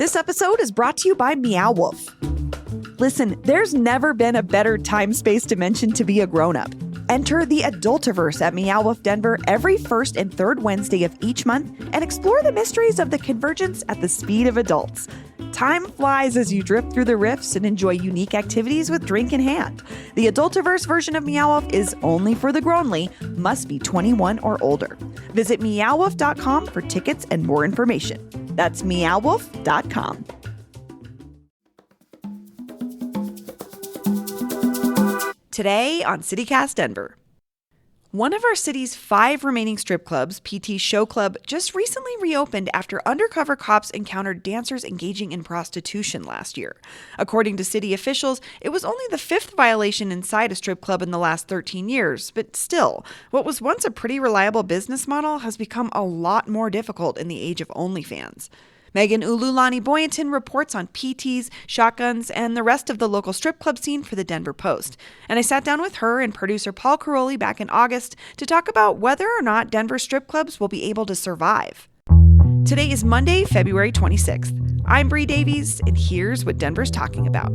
This episode is brought to you by Meow Wolf. Listen, there's never been a better time-space dimension to be a grown-up. Enter the Adultiverse at Meow Wolf Denver every first and third Wednesday of each month and explore the mysteries of the convergence at the speed of adults. Time flies as you drift through the rifts and enjoy unique activities with drink in hand. The Adultiverse version of Meow Wolf is only for the grownly, must be 21 or older. Visit meowwolf.com for tickets and more information. That's meowwolf.com. Today on CityCast Denver. One of our city's 5 remaining strip clubs, PT Show Club, just recently reopened after undercover cops encountered dancers engaging in prostitution last year. According to city officials, it was only the 5th violation inside a strip club in the last 13 years, but still, what was once a pretty reliable business model has become a lot more difficult in the age of OnlyFans. Megan Ululani Boyanton reports on PTs, shotguns, and the rest of the local strip club scene for the Denver Post. And I sat down with her and producer Paul Caroli back in August to talk about whether or not Denver strip clubs will be able to survive. Today is Monday, February 26th. I'm Bree Davies, and here's what Denver's talking about.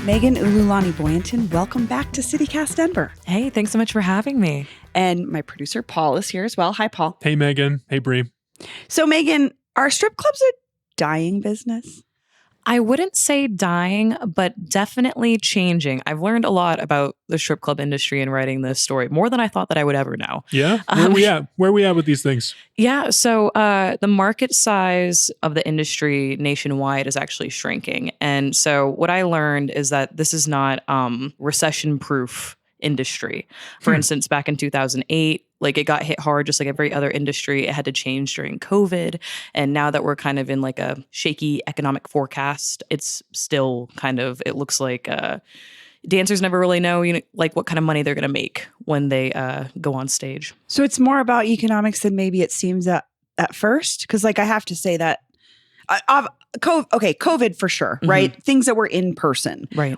Megan Ululani Boyanton, welcome back to CityCast Denver. Hey, thanks so much for having me. And my producer Paul is here as well. Hi, Paul. Hey, Megan. Hey, Bree. So, Megan, are strip clubs a dying business? I wouldn't say dying, but definitely changing. I've learned a lot about the strip club industry in writing this story, more than I thought that I would ever know. Yeah? Where we at? Where are we at with these things? Yeah, so the market size of the industry nationwide is actually shrinking. And so what I learned is that this is not recession-proof industry. For instance, back in 2008, like it got hit hard just like every other industry. It had to change during COVID. And now that we're kind of in like a shaky economic forecast, it's still kind of, it looks like dancers never really know, like what kind of money they're going to make when they go on stage. So it's more about economics than maybe it seems at first? Because like I have to say that, COVID for sure, right? Things that were in person. Right.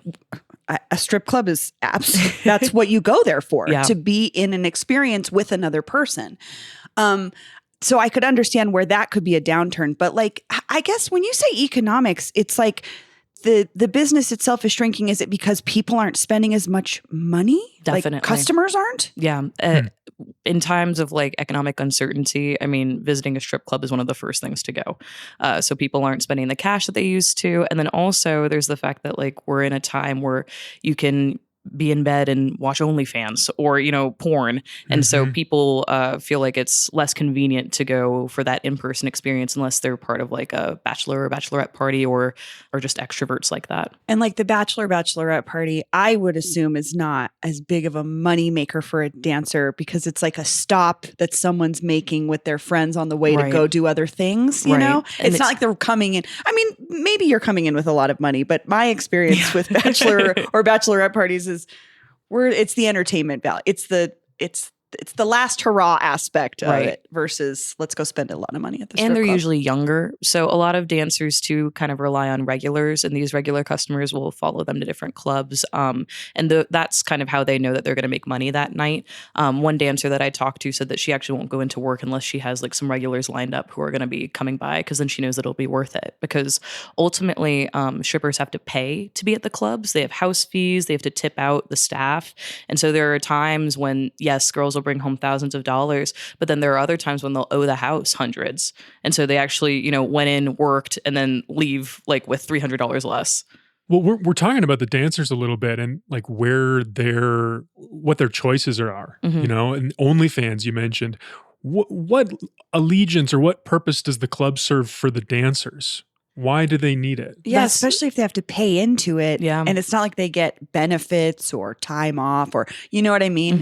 A strip club is that's what you go there for, Yeah. to be in an experience with another person. So I could understand where that could be a downturn. But like, I guess when you say economics, it's like the business itself is shrinking. Is it because people aren't spending as much money? Definitely. Like customers aren't? Yeah. In times of like economic uncertainty, I mean, visiting a strip club is one of the first things to go. So people aren't spending the cash that they used to. And then also there's the fact that like we're in a time where you can be in bed and watch OnlyFans or, porn. And so people feel like it's less convenient to go for that in-person experience unless they're part of like a bachelor or bachelorette party or just extroverts like that. And like the bachelorette party, I would assume is not as big of a money maker for a dancer because it's like a stop that someone's making with their friends on the way to go do other things, you know? And it's not like they're coming in. I mean, maybe you're coming in with a lot of money, but my experience with bachelor or bachelorette parties is it's the entertainment value. It's the last hurrah aspect of it versus let's go spend a lot of money at the strip And they're club. usually younger. So a lot of dancers too kind of rely on regulars, and these regular customers will follow them to different clubs. And that's kind of how they know that they're going to make money that night. One dancer that I talked to said that she actually won't go into work unless she has like some regulars lined up who are going to be coming by, because then she knows that it'll be worth it. Because ultimately, strippers have to pay to be at the clubs. They have house fees. They have to tip out the staff. And so there are times when, yes, girls will bring home thousands of dollars, but then there are other times when they'll owe the house hundreds. And so they actually, went in, worked, and then leave like with $300 less. Well, we're talking about the dancers a little bit and like what their choices are, and OnlyFans you mentioned. What allegiance or what purpose does the club serve for the dancers? Why do they need it? Yeah, especially if they have to pay into it. Yeah. And it's not like they get benefits or time off or, you know what I mean?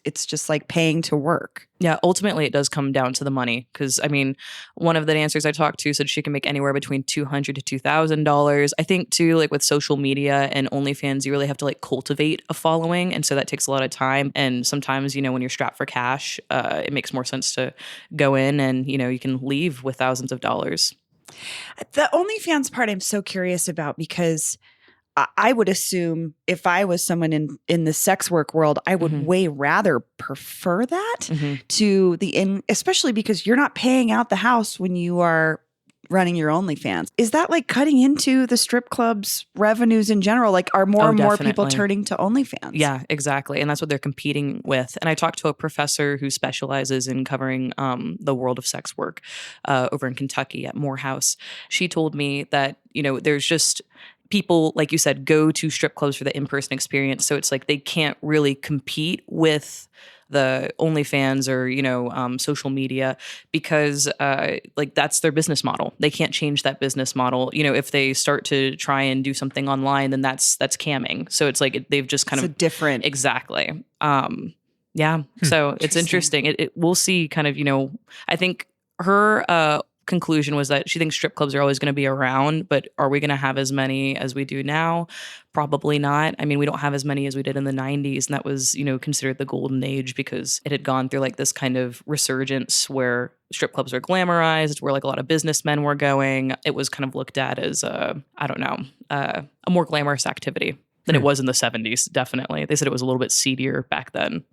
It's just like paying to work. Yeah, ultimately it does come down to the money, because I mean, one of the dancers I talked to said she can make anywhere between $200 to $2,000. I think too, like with social media and OnlyFans, you really have to like cultivate a following, and so that takes a lot of time. And sometimes, when you're strapped for cash, it makes more sense to go in and you can leave with thousands of dollars. The OnlyFans part I'm so curious about, because I would assume if I was someone in the sex work world, I would way rather prefer that to especially because you're not paying out the house when you are running your OnlyFans. Is that like cutting into the strip club's revenues in general? Like, are more and more people turning to OnlyFans? Yeah, exactly. And that's what they're competing with. And I talked to a professor who specializes in covering the world of sex work over in Kentucky at Morehouse. She told me that, there's just people, like you said, go to strip clubs for the in-person experience. So it's like they can't really compete with the OnlyFans or, social media because that's their business model. They can't change that business model. If they start to try and do something online, then that's camming. So it's like they've just kind of different. Exactly. Yeah. So it's interesting. We'll see kind of, I think her conclusion was that she thinks strip clubs are always going to be around, but are we going to have as many as we do now? Probably not. I mean, we don't have as many as we did in the 90s, and that was, considered the golden age because it had gone through like this kind of resurgence where strip clubs were glamorized, where like a lot of businessmen were going. It was kind of looked at as a more glamorous activity than it was in the 70s, definitely. They said it was a little bit seedier back then.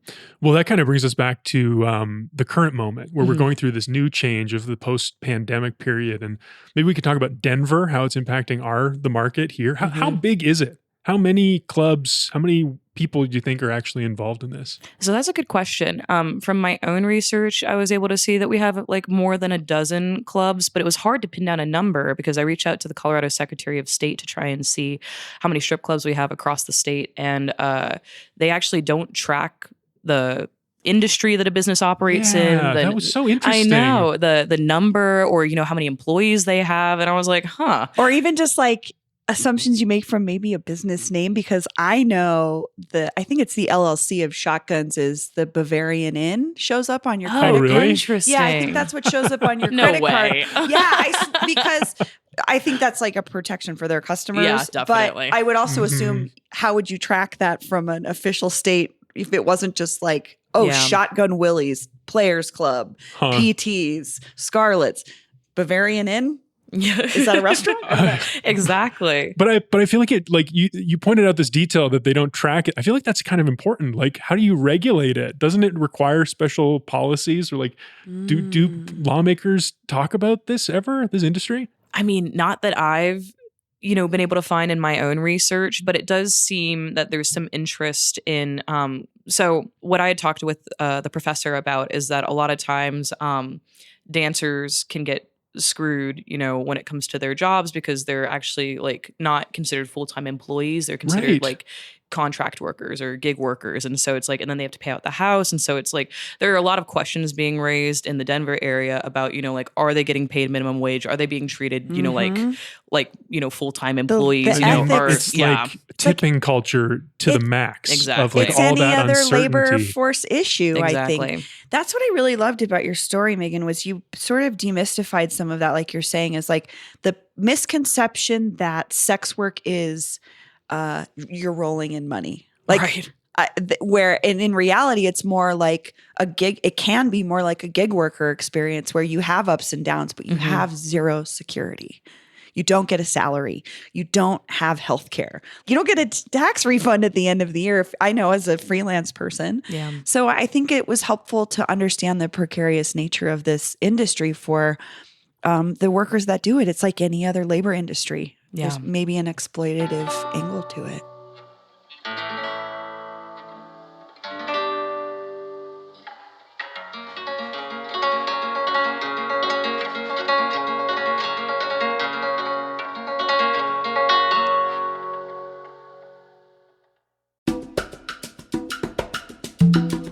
Well, that kind of brings us back to the current moment where we're going through this new change of the post-pandemic period. And maybe we could talk about Denver, how it's impacting the market here. How big is it? How many clubs, how many people do you think are actually involved in this? So that's a good question. From my own research, I was able to see that we have like more than a dozen clubs, but it was hard to pin down a number because I reached out to the Colorado Secretary of State to try and see how many strip clubs we have across the state. And they actually don't track the industry that a business operates in. That was so interesting. I know the number or, how many employees they have. And I was like, Or even just like assumptions you make from maybe a business name, because I know I think it's the LLC of shotguns is the Bavarian Inn shows up on your credit really? card. Interesting. Yeah, I think that's what shows up on your No credit way. card. Yeah, because I think that's like a protection for their customers. Yeah, definitely. But I would also assume, how would you track that from an official state if it wasn't just like, Shotgun Willie's, Players Club, PTs, Scarlett's, Bavarian Inn? Yeah. Is that a restaurant? Exactly. But I feel like you pointed out this detail that they don't track it. I feel like that's kind of important. Like, how do you regulate it? Doesn't it require special policies or like do lawmakers talk about this ever, this industry? I mean, not that I've been able to find in my own research, but it does seem that there's some interest in so what I had talked with the professor about is that a lot of times dancers can get screwed, when it comes to their jobs because they're actually like not considered full-time employees. They're considered like contract workers or gig workers. And so it's like, and then they have to pay out the house. And so it's like, there are a lot of questions being raised in the Denver area about, like, are they getting paid minimum wage? Are they being treated, like full-time employees? It's like tipping culture to the max. Exactly. Of like it's all any that other uncertainty. labor force issue, Exactly. I think. That's what I really loved about your story, Megan, was you sort of demystified some of that, like you're saying, is like the misconception that sex work is you're rolling in money. Like, right. And in reality, it's more like a gig. It can be more like a gig worker experience where you have ups and downs, but you have zero security. You don't get a salary. You don't have health care. You don't get a tax refund at the end of the year, I know as a freelance person. Yeah. So I think it was helpful to understand the precarious nature of this industry for the workers that do it. It's like any other labor industry. Yeah. There's maybe an exploitative angle to it.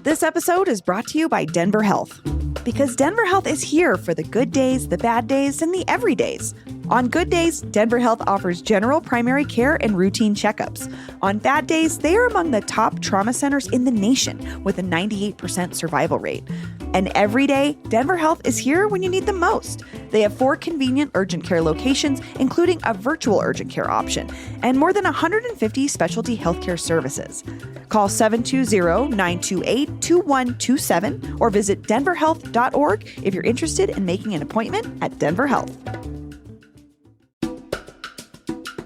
This episode is brought to you by Denver Health. Because Denver Health is here for the good days, the bad days, and the everydays. On good days, Denver Health offers general primary care and routine checkups. On bad days, they are among the top trauma centers in the nation with a 98% survival rate. And every day, Denver Health is here when you need them most. They have 4 convenient urgent care locations, including a virtual urgent care option, and more than 150 specialty healthcare services. Call 720-928-2127 or visit denverhealth.org if you're interested in making an appointment at Denver Health.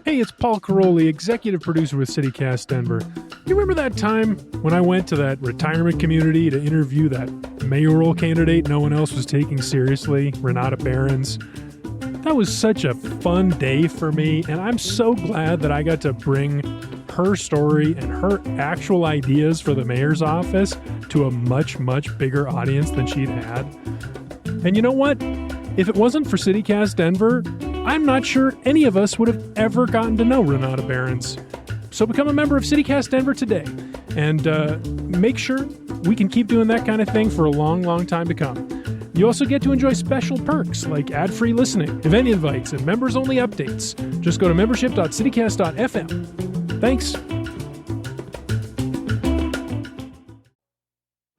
Hey, it's Paul Caroli, executive producer with CityCast Denver. You remember that time when I went to that retirement community to interview that mayoral candidate no one else was taking seriously, Renata Behrens? That was such a fun day for me, and I'm so glad that I got to bring her story and her actual ideas for the mayor's office to a much, much bigger audience than she'd had. And you know what? If it wasn't for CityCast Denver, I'm not sure any of us would have ever gotten to know Renata Behrens. So become a member of CityCast Denver today, and make sure we can keep doing that kind of thing for a long, long time to come. You also get to enjoy special perks like ad-free listening, event invites, and members-only updates. Just go to membership.citycast.fm. Thanks.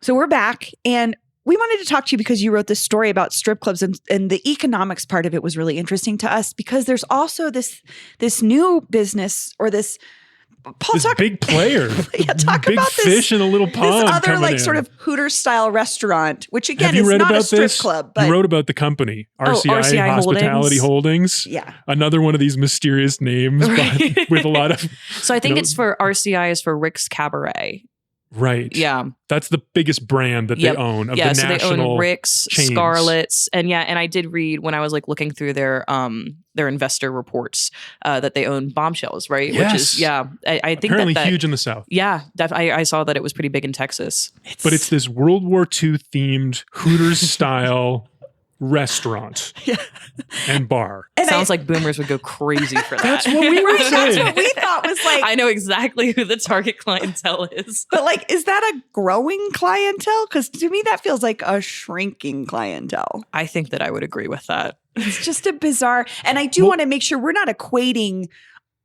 So we're back, and we wanted to talk to you because you wrote this story about strip clubs, and the economics part of it was really interesting to us because there's also this new business, or this Paul, this big player, talk big about fish in a little pond. This other coming in. sort of Hooters style restaurant, which again Have you is read not about a strip this? club. But you wrote about the company, RCI Hospitality Holdings. Yeah, another one of these mysterious names, Right. but with a lot of. So I think it's for RCI is for Rick's Cabaret. Right. Yeah. That's the biggest brand that they own of the so national they own Rick's, chains. Scarlett's, and I did read when I was like looking through their investor reports that they own Bombshells, right? Yes. Which is I think apparently that huge in the South. Yeah, I saw that it was pretty big in Texas. But it's this World War II themed Hooters style restaurant and bar. And sounds like boomers would go crazy for that. That's what we were saying. That's what we thought was like. I know exactly who the target clientele is. But like, is that a growing clientele? Because to me, that feels like a shrinking clientele. I think that I would agree with that. It's just a bizarre. And I do want to make sure we're not equating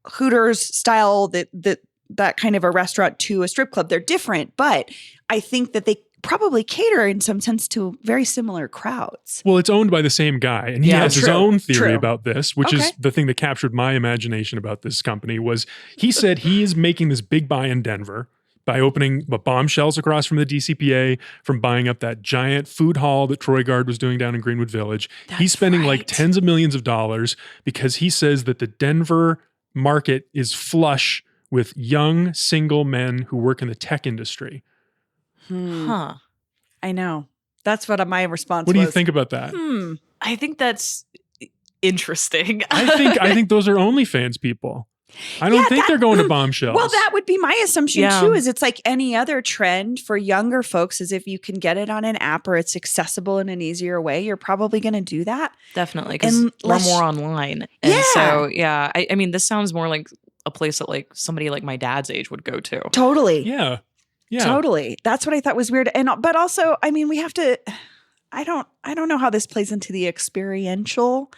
Hooters style, that kind of a restaurant, to a strip club. They're different, but I think that they probably cater in some sense to very similar crowds. Well, it's owned by the same guy, and he has his own theory True. about this, which is the thing that captured my imagination about this company. Was he said he is making this big buy in Denver by opening Bombshells across from the DCPA, from buying up that giant food hall that Troy Guard was doing down in Greenwood Village. He's spending like tens of millions of dollars because he says that the Denver market is flush with young single men who work in the tech industry. Huh. I know. That's what my response was. What do you think about that? I think that's interesting. I think those are OnlyFans people. I don't think they're going to Bombshells. Well, that would be my assumption too, is it's like any other trend for younger folks, is if you can get it on an app or it's accessible in an easier way, you're probably going to do that. Definitely, because we're more online. And so, I mean, this sounds more like a place that like somebody like my dad's age would go to. Totally. Yeah. Totally. That's what I thought was weird. But also, I mean, we have to, I don't know how this plays into the experiential,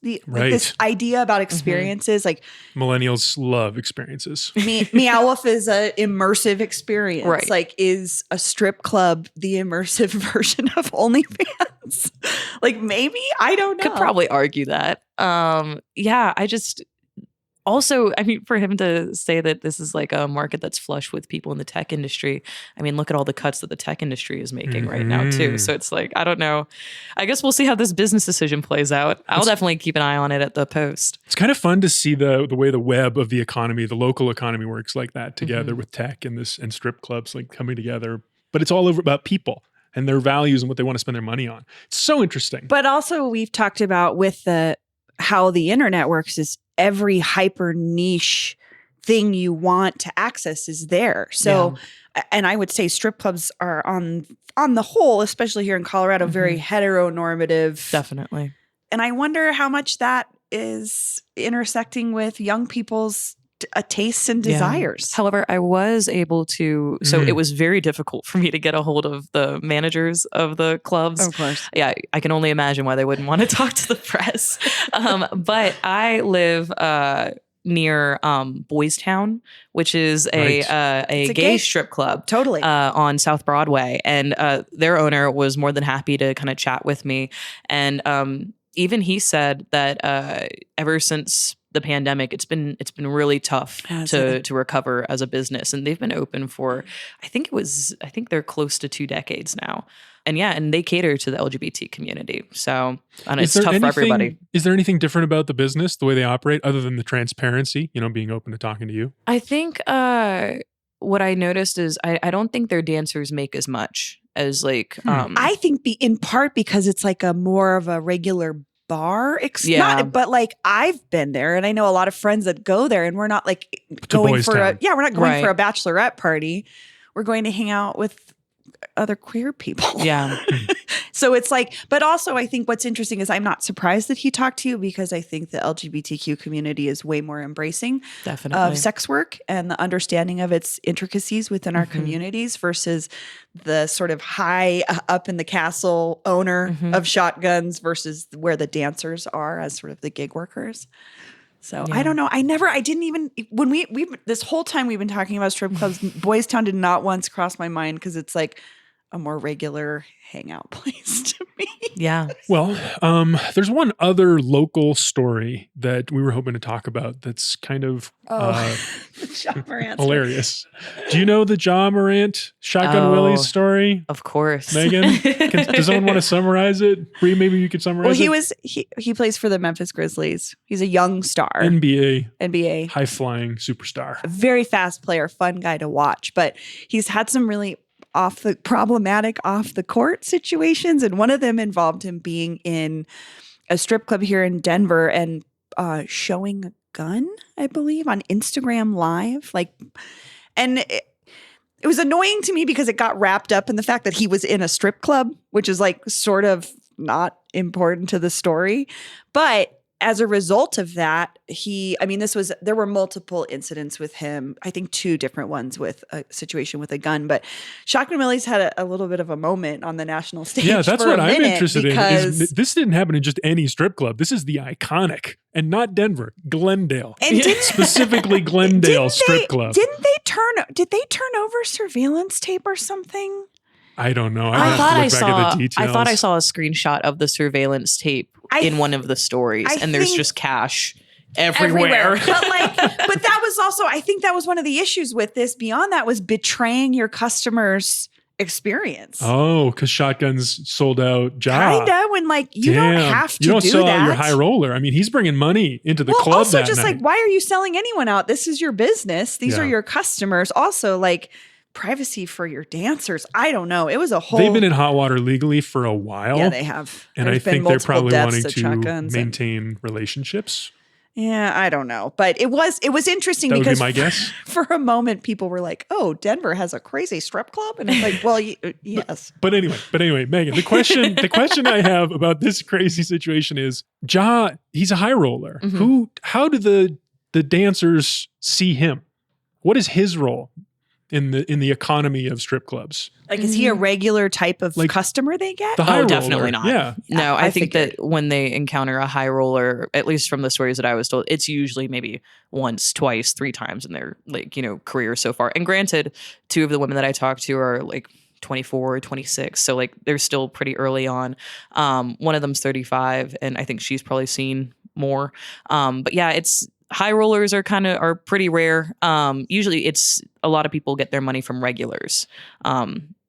this idea about experiences. Like millennials love experiences. Meow Wolf is an immersive experience. Right. Like, is a strip club the immersive version of OnlyFans? Like, maybe, I don't know. Could probably argue that. I just. Also, I mean, for him to say that this is like a market that's flush with people in the tech industry, I mean, look at all the cuts that the tech industry is making right now, too. So it's like, I don't know. I guess we'll see how this business decision plays out. I'll definitely keep an eye on it at the Post. It's kind of fun to see the way the web of the economy, the local economy works like that together with tech and strip clubs like coming together. But it's all over about people and their values and what they want to spend their money on. It's so interesting. But also, we've talked about with how the internet works is every hyper niche thing you want to access is there. So, and I would say strip clubs are on the whole, especially here in Colorado, very heteronormative. Definitely. And I wonder how much that is intersecting with young people's tastes and desires. However, I was able to, so it was very difficult for me to get a hold of the managers of the clubs. Of course. Yeah, I can only imagine why they wouldn't want to talk to the press. But I live near Boys Town, which is a gay strip club. Totally. On South Broadway. And their owner was more than happy to kind of chat with me. And even he said that ever since the pandemic, it's been really tough Has to recover as a business. And they've been open for, I think they're close to 2 decades now. And and they cater to the LGBT community. So and it's tough for everybody. Is there anything different about the business, the way they operate, other than the transparency, being open to talking to you? I think what I noticed is I don't think their dancers make as much as like I think in part because it's like a more of a regular bar but like I've been there and I know a lot of friends that go there, and we're not like going for town. we're not going for a bachelorette party. We're going to hang out with other queer people. Yeah. So it's like, but also I think what's interesting is I'm not surprised that he talked to you, because I think the LGBTQ community is way more embracing Definitely. of sex work and the understanding of its intricacies within our communities versus the sort of high up in the castle owner of shotguns versus where the dancers are as sort of the gig workers. So I don't know. I didn't even, when we this whole time we've been talking about strip clubs, Boys Town did not once cross my mind, because it's like a more regular hangout place to me. Yeah. Well, there's one other local story that we were hoping to talk about that's kind of Ja Morant hilarious. Do you know the Ja Morant Shotgun Willie's story? Of course. Megan, does someone want to summarize it? Bree, maybe you could summarize it. He plays for the Memphis Grizzlies. He's a young star. NBA high-flying superstar. A very fast player, fun guy to watch. But he's had some really problematic off the court situations, and one of them involved him being in a strip club here in Denver and showing a gun, I believe, on Instagram Live. And it was annoying to me because it got wrapped up in the fact that he was in a strip club, which is like sort of not important to the story. But as a result of that, there were multiple incidents with him. I think 2 different ones with a situation with a gun. But Shotgun Willie's had a little bit of a moment on the national stage. Yeah, that's what I'm interested in. This didn't happen in just any strip club. This is the iconic, and not Denver, Glendale. And specifically Glendale strip club. Did they turn over surveillance tape or something? I don't know. I thought I saw a screenshot of the surveillance tape in one of the stories, and there's just cash everywhere. But that was also, I think that was one of the issues with this. Beyond that was betraying your customers' experience. Oh, because shotguns sold out Ja. Kinda, when you don't have to do that. You don't sell out your high roller. I mean, he's bringing money into the club also that just night. why are you selling anyone out? This is your business. These are your customers. Also, privacy for your dancers. I don't know. It was a whole... They've been in hot water legally for a while. Yeah, they have. And I think they're probably wanting to maintain relationships. Yeah, I don't know. But it was interesting that because would be my guess. For a moment, people were like, oh, Denver has a crazy strip club? And it's like, well, yes. But anyway, Megan, the question I have about this crazy situation is, Ja, he's a high roller. How do the dancers see him? What is his role in the economy of strip clubs? Is he a regular type of customer they get? The high roller. Definitely not. Yeah. No, I think that when they encounter a high roller, at least from the stories that I was told, it's usually maybe once, twice, 3 times in their career so far. And granted, 2 of the women that I talked to are 24 or 26. So they're still pretty early on. One of them's 35, and I think she's probably seen more. But yeah, it's high rollers are pretty rare. Usually it's a lot of people get their money from regulars.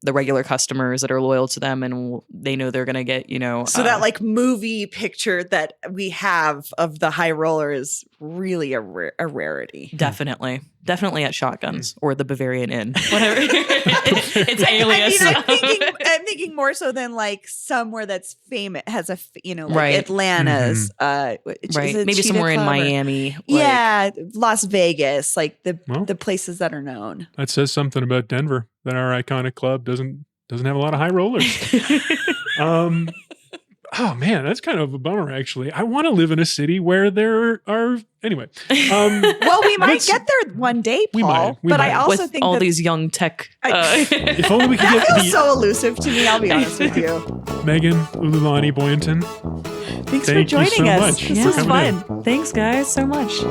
The regular customers that are loyal to them and they know they're going to get, So that movie picture that we have of the high roller is really a rarity. Definitely. Definitely at Shotguns or the Bavarian Inn. Whatever. it's alias. I'm thinking more so than somewhere that's famous, has Atlanta's. Right. Maybe somewhere in Miami. Las Vegas, the places that are known. That says something about Denver, that our iconic club doesn't have a lot of high rollers. Oh man, that's kind of a bummer actually. I want to live in a city where there are anyway. Well, we might get there one day, Paul. We might. I also with think all these young tech. If only we could that get feels so elusive to me. I'll be honest with you. Megan, Ululani Boynton. Thanks for joining us. Much this was fun. In. Thanks, guys, so much.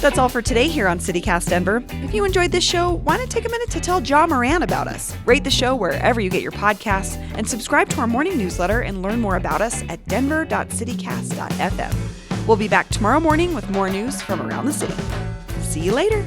That's all all for today here on CityCast Denver. If you enjoyed this show, why not take a minute to tell Ja Moran about us? Rate the show wherever you get your podcasts, and subscribe to our morning newsletter and learn more about us at denver.citycast.fm. We'll be back tomorrow morning with more news from around the city. See you later.